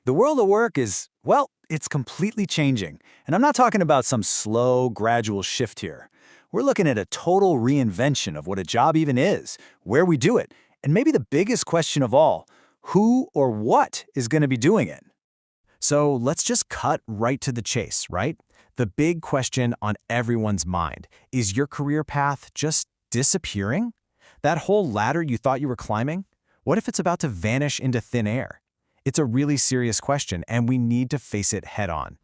The world of work is, well, it's completely changing. And I'm not talking about some slow, gradual shift here. We're looking at a total reinvention of what a job even is, where we do it, and maybe the biggest question of all, who or what is going to be doing it? So let's just cut right to the chase, right? The big question on everyone's mind, is your career path just disappearing? That whole ladder you thought you were climbing? What if it's about to vanish into thin air? It's a really serious question, and we need to face it head on.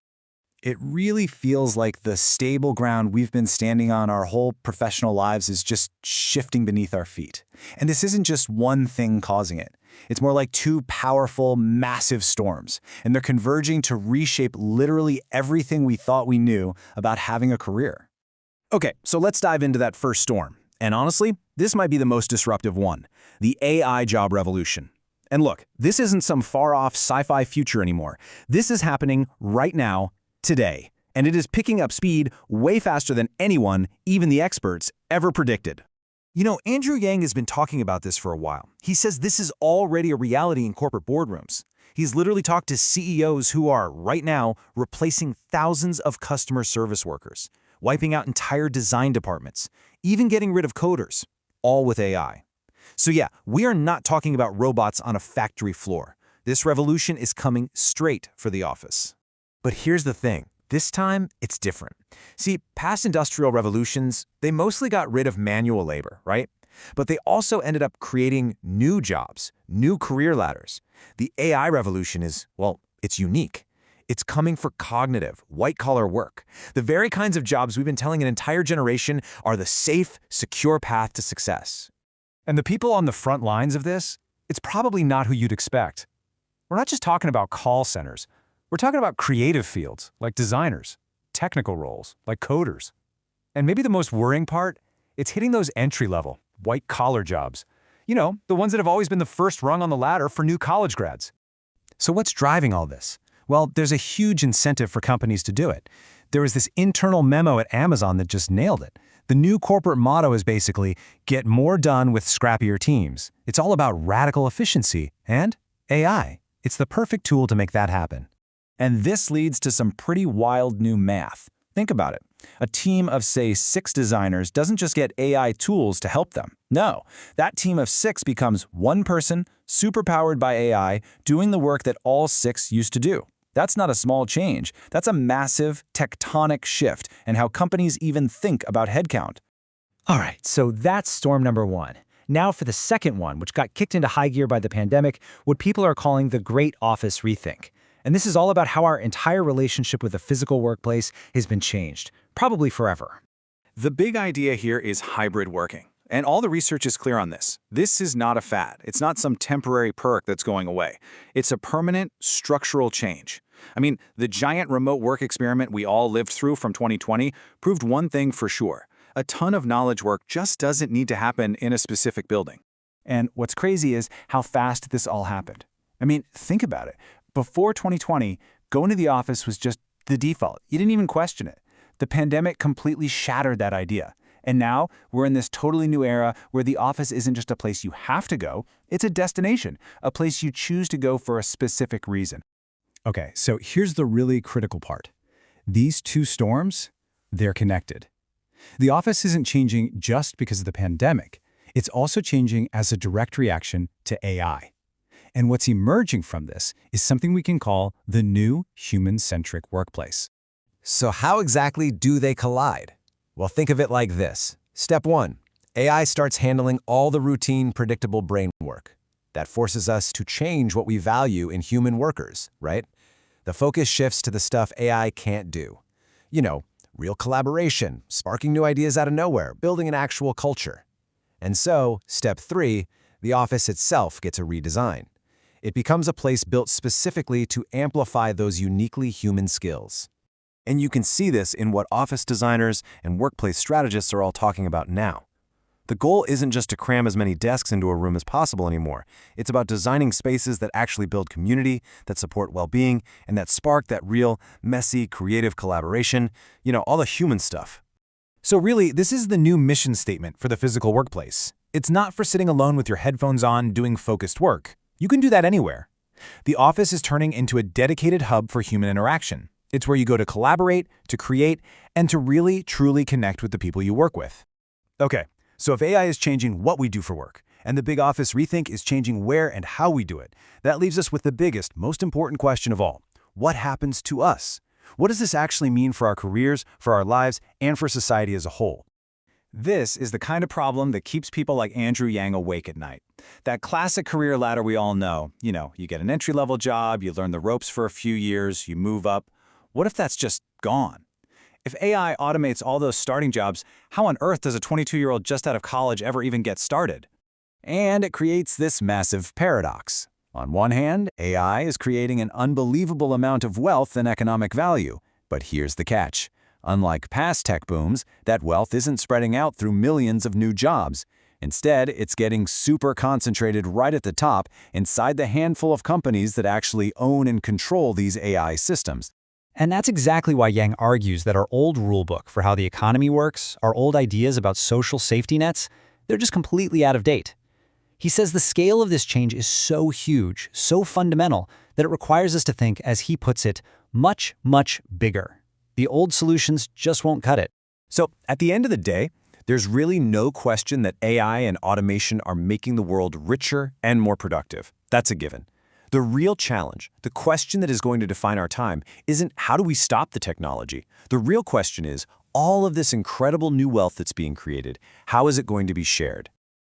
It really feels like the stable ground we've been standing on our whole professional lives is just shifting beneath our feet. And this isn't just one thing causing it. It's more like two powerful, massive storms, and they're converging to reshape literally everything we thought we knew about having a career. Okay, so let's dive into that first storm. And honestly, this might be the most disruptive one, the AI job revolution. And look, this isn't some far-off sci-fi future anymore. This is happening right now, today. And it is picking up speed way faster than anyone, even the experts, ever predicted. You know, Andrew Yang has been talking about this for a while. He says this is already a reality in corporate boardrooms. He's literally talked to CEOs who are, right now, replacing thousands of customer service workers, wiping out entire design departments, even getting rid of coders, all with AI. So yeah, we are not talking about robots on a factory floor. This revolution is coming straight for the office. But here's the thing. This time, it's different. See, past industrial revolutions, they mostly got rid of manual labor, right? But they also ended up creating new jobs, new career ladders. The AI revolution is, well, it's unique. It's coming for cognitive, white-collar work. The very kinds of jobs we've been telling an entire generation are the safe, secure path to success. And the people on the front lines of this, it's probably not who you'd expect. We're not just talking about call centers. We're talking about creative fields, like designers, technical roles, like coders. And maybe the most worrying part, it's hitting those entry-level, white-collar jobs. You know, the ones that have always been the first rung on the ladder for new college grads. So what's driving all this? Well, there's a huge incentive for companies to do it. There was this internal memo at Amazon that just nailed it. The new corporate motto is basically, get more done with scrappier teams. It's all about radical efficiency and AI. It's the perfect tool to make that happen. And this leads to some pretty wild new math. Think about it. A team of, say, 6 designers doesn't just get AI tools to help them. No, that team of 6 becomes one person, superpowered by AI, doing the work that all 6 used to do. That's not a small change. That's a massive, tectonic shift in how companies even think about headcount. All right, so that's storm number one. Now for the second one, which got kicked into high gear by the pandemic, what people are calling the Great Office Rethink. And this is all about how our entire relationship with the physical workplace has been changed, probably forever. The big idea here is hybrid working. And all the research is clear on this. This is not a fad. It's not some temporary perk that's going away. It's a permanent, structural change. I mean, the giant remote work experiment we all lived through from 2020 proved one thing for sure. A ton of knowledge work just doesn't need to happen in a specific building. And what's crazy is how fast this all happened. I mean, think about it. Before 2020, going to the office was just the default. You didn't even question it. The pandemic completely shattered that idea. And now we're in this totally new era where the office isn't just a place you have to go, it's a destination, a place you choose to go for a specific reason. Okay, so here's the really critical part. These two storms, they're connected. The office isn't changing just because of the pandemic. It's also changing as a direct reaction to AI. And what's emerging from this is something we can call the new human-centric workplace. So how exactly do they collide? Well, think of it like this. Step 1. AI starts handling all the routine, predictable brain work. That forces us to change what we value in human workers, right? The focus shifts to the stuff AI can't do. You know, real collaboration, sparking new ideas out of nowhere, building an actual culture. And so, step 3, the office itself gets a redesign. It becomes a place built specifically to amplify those uniquely human skills. And you can see this in what office designers and workplace strategists are all talking about now. The goal isn't just to cram as many desks into a room as possible anymore. It's about designing spaces that actually build community, that support well-being, and that spark that real, messy, creative collaboration, you know, all the human stuff. So really, this is the new mission statement for the physical workplace. It's not for sitting alone with your headphones on doing focused work. You can do that anywhere. The office is turning into a dedicated hub for human interaction. It's where you go to collaborate, to create, and to really, truly connect with the people you work with. Okay, so if AI is changing what we do for work, and the big office rethink is changing where and how we do it, that leaves us with the biggest, most important question of all. What happens to us? What does this actually mean for our careers, for our lives, and for society as a whole? This is the kind of problem that keeps people like Andrew Yang awake at night. That classic career ladder we all know. You get an entry-level job, you learn the ropes for a few years, you move up. What if that's just gone? If AI automates all those starting jobs, how on earth does a 22-year-old just out of college ever even get started? And it creates this massive paradox. On one hand, AI is creating an unbelievable amount of wealth and economic value. But here's the catch. Unlike past tech booms, that wealth isn't spreading out through millions of new jobs. Instead, it's getting super concentrated right at the top inside the handful of companies that actually own and control these AI systems. And that's exactly why Yang argues that our old rulebook for how the economy works, our old ideas about social safety nets, they're just completely out of date. He says the scale of this change is so huge, so fundamental, that it requires us to think, as he puts it, much, much bigger. The old solutions just won't cut it. So, at the end of the day, there's really no question that AI and automation are making the world richer and more productive. That's a given. The real challenge, the question that is going to define our time, isn't how do we stop the technology? The real question is, all of this incredible new wealth that's being created, how is it going to be shared?